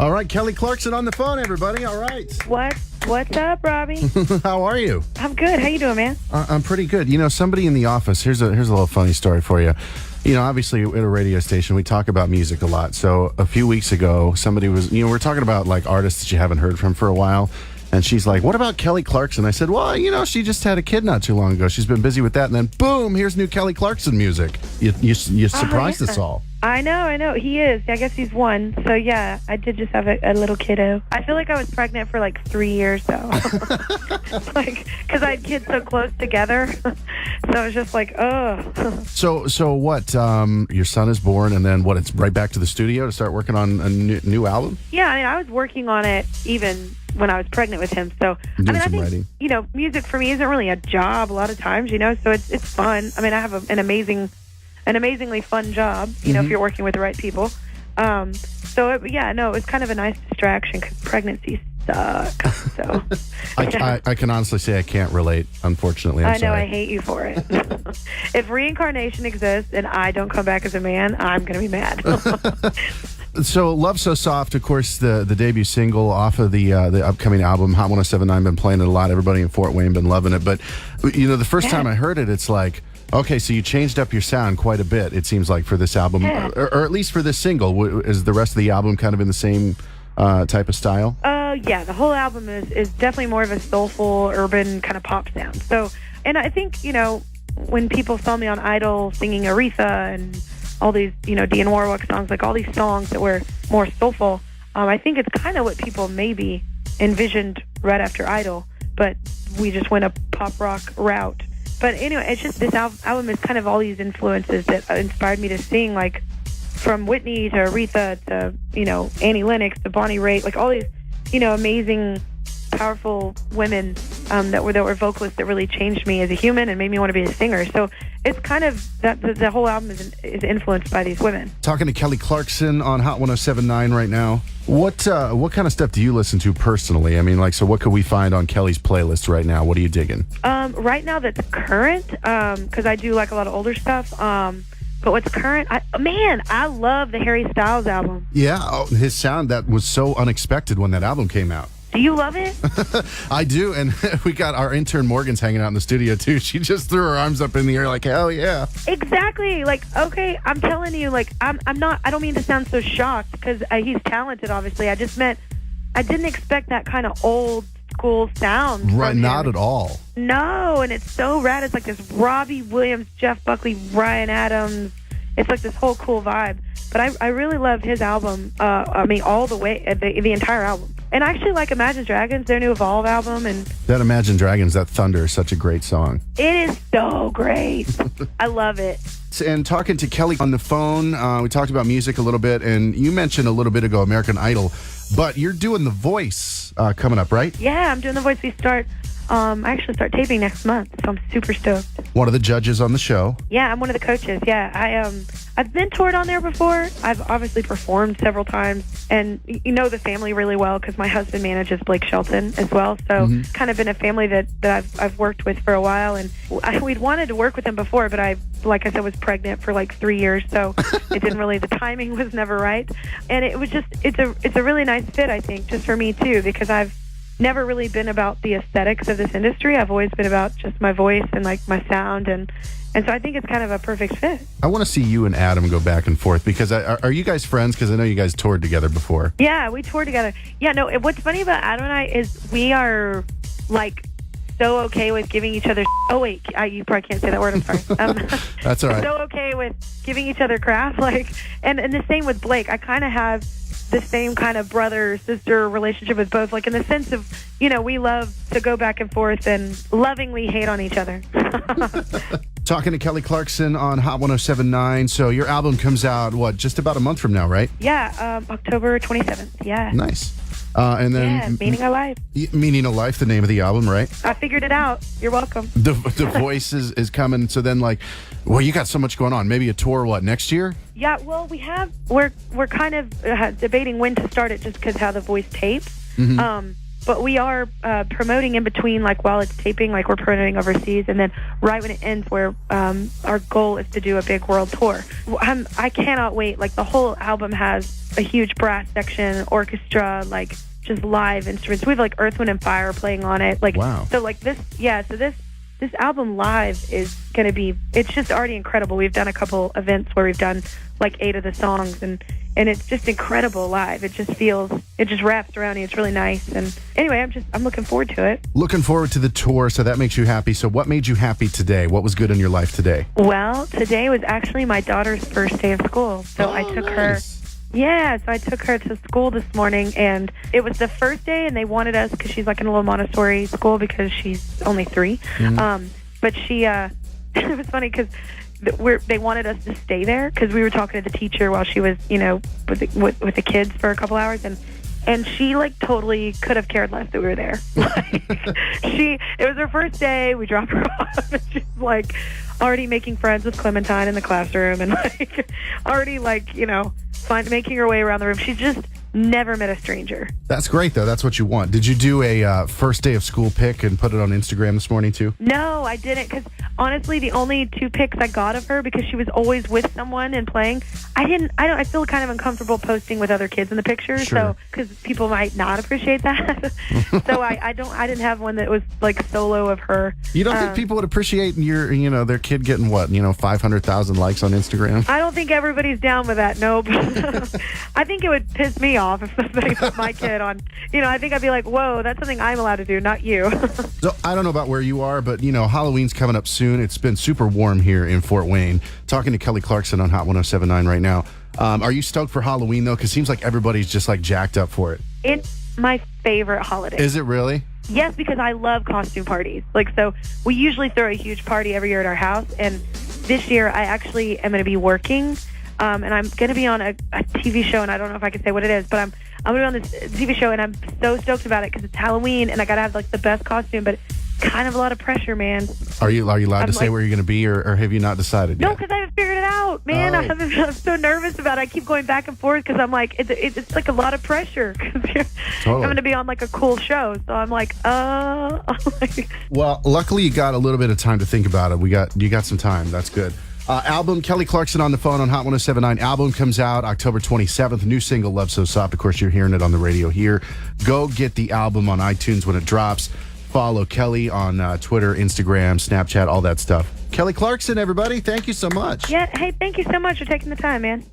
All right, Kelly Clarkson on the phone, everybody. All right. What's up, Robbie? How are you? I'm good. How you doing, man? I'm pretty good. You know, somebody in the office, here's a little funny story for you. You know, obviously at a radio station, we talk about music a lot. So a few weeks ago, somebody was, we're talking about like artists that you haven't heard from for a while. And she's like, what about Kelly Clarkson? I said, well, she just had a kid not too long ago. She's been busy with that. And then, boom, here's new Kelly Clarkson music. You surprised us all. I know. He is. I guess he's one. So, yeah, I did just have a little kiddo. I feel like I was pregnant for like 3 years, though. Because I had kids so close together. So I was just like, ugh. So what? Your son is born, and then what? It's right back to the studio to start working on a new album? Yeah, I was working on it even when I was pregnant with him. So, I think, writing. Music for me isn't really a job a lot of times, so it's fun. I mean, I have an amazingly fun job, if you're working with the right people. It was kind of a nice distraction because pregnancy sucks. So I can honestly say I can't relate, unfortunately. I'm sorry. I hate you for it. If reincarnation exists and I don't come back as a man, I'm going to be mad. So, Love So Soft, of course, the debut single off of the upcoming album, Hot 107.9, been playing it a lot. Everybody in Fort Wayne been loving it. But, the first time I heard it, it's like, okay, so you changed up your sound quite a bit, it seems like, for this album, or at least for this single. Is the rest of the album kind of in the same type of style? Yeah, the whole album is definitely more of a soulful, urban kind of pop sound. So, and I think, when people saw me on Idol singing Aretha and all these, Dionne Warwick songs, like all these songs that were more soulful, I think it's kind of what people maybe envisioned right after Idol, but we just went a pop rock route. But anyway, it's just this album is kind of all these influences that inspired me to sing, like from Whitney to Aretha to, Annie Lennox to Bonnie Raitt, like all these, amazing, powerful women that were vocalists that really changed me as a human and made me want to be a singer. So it's kind of that the whole album is influenced by these women. Talking to Kelly Clarkson on Hot 107.9 right now. What kind of stuff do you listen to personally? I mean, so what could we find on Kelly's playlist right now? What are you digging? Right now that's current, because I do like a lot of older stuff. But what's current? I love the Harry Styles album. Yeah, his sound, that was so unexpected when that album came out. Do you love it? I do, and we got our intern Morgan's hanging out in the studio too. She just threw her arms up in the air like, hell yeah. Exactly. Like, okay, I'm telling you, like, I don't mean to sound so shocked because he's talented, obviously. I just meant I didn't expect that kind of old school sound. Right, not at all. No, and it's so rad. It's like this Robbie Williams, Jeff Buckley, Ryan Adams. It's like this whole cool vibe. But I really loved his album. All the way, the entire album. And I actually like Imagine Dragons, their new Evolve album. And that Imagine Dragons, that Thunder, is such a great song. It is so great. I love it. And talking to Kelly on the phone, we talked about music a little bit, and you mentioned a little bit ago American Idol, but you're doing The Voice coming up, right? Yeah, I'm doing The Voice. I actually start taping next month, so I'm super stoked. One of the judges on the show. Yeah, I'm one of the coaches. Yeah, I've been toured on there before. I've obviously performed several times, and you know the family really well because my husband manages Blake Shelton as well. So kind of been a family that I've worked with for a while, and we'd wanted to work with them before, but like I said, was pregnant for like 3 years, so it didn't really. The timing was never right, and it was just it's a really nice fit, I think, just for me too, because I've never really been about the aesthetics of this industry. I've always been about just my voice and like my sound, and so I think it's kind of a perfect fit. I want to see you and Adam go back and forth because are you guys friends? Because I know you guys toured together before. Yeah, we toured together. Yeah, no, what's funny about Adam and I is we are like so okay with giving each other. Oh wait, you probably can't say that word. I'm sorry. That's all right. So okay with giving each other crap, and the same with Blake. I kind of have the same kind of brother-sister relationship with both, like in the sense of, we love to go back and forth and lovingly hate on each other. Talking to Kelly Clarkson on Hot 107.9. So your album comes out, just about a month from now, right? Yeah, October 27th, yeah. Nice. And then... Yeah, Meaning of Life. Meaning of Life, the name of the album, right? I figured it out. You're welcome. The Voice is coming, so then you got so much going on. Maybe a tour, next year? Yeah, well, we're kind of debating when to start it just because how The Voice tapes. but we are promoting in between, like while it's taping, like we're promoting overseas, and then right when it ends, where our goal is to do a big world tour. I cannot wait. Like the whole album has a huge brass section, orchestra, like just live instruments. We have like Earth, Wind, and Fire playing on it. Like, wow. So like this, yeah. So this album live is going to be, it's just already incredible. We've done a couple events where we've done like 8 of the songs, and it's just incredible live. It just wraps around you. It's really nice. And anyway, I'm looking forward to it. Looking forward to the tour, so that makes you happy. So what made you happy today? What was good in your life today? Well, today was actually my daughter's first day of school. So I took her. Yeah, so I took her to school this morning, and it was the first day, and they wanted us, because she's like in a little Montessori school because she's only 3. Mm-hmm. But she, it was funny because they wanted us to stay there because we were talking to the teacher while she was, with the kids for a couple hours, and she like totally could have cared less that we were there. Like, it was her first day. We dropped her off, and she's like already making friends with Clementine in the classroom, and like already like making her way around the room. She's just never met a stranger. That's great, though. That's what you want. Did you do a first day of school pic and put it on Instagram this morning, too? No, I didn't, because honestly, the only 2 pics I got of her, because she was always with someone and playing, I feel kind of uncomfortable posting with other kids in the pictures, sure. So, because people might not appreciate that. So I didn't have one that was like solo of her. You don't think people would appreciate their kid getting 500,000 likes on Instagram? I don't think everybody's down with that, nope. I think it would piss me off if somebody put my kid on. I think I'd be like, whoa, that's something I'm allowed to do, not you. So I don't know about where you are, but Halloween's coming up soon. It's been super warm here in Fort Wayne. Talking to Kelly Clarkson on Hot 107.9 right now. Are you stoked for Halloween, though? Because it seems like everybody's just like jacked up for it. It's my favorite holiday. Is it really? Yes, because I love costume parties. So we usually throw a huge party every year at our house, and this year I actually am going to be working, and I'm going to be on a TV show, and I don't know if I can say what it is, but I'm going to be on this TV show, and I'm so stoked about it because it's Halloween, and I got to have like the best costume, but kind of a lot of pressure, man. Are you allowed to say where you're going to be, or have you not decided yet? No, because I haven't figured it out, man. Oh. I'm so nervous about it. I keep going back and forth because I'm like, it's like a lot of pressure. Totally. I'm going to be on like a cool show, so I'm like, Well, luckily you got a little bit of time to think about it. You got some time. That's good. Album, Kelly Clarkson on the phone on Hot 107.9. Album comes out October 27th. New single, Love So Soft. Of course, you're hearing it on the radio here. Go get the album on iTunes when it drops. Follow Kelly on Twitter, Instagram, Snapchat, all that stuff. Kelly Clarkson, everybody. Thank you so much. Yeah, hey, thank you so much for taking the time, man.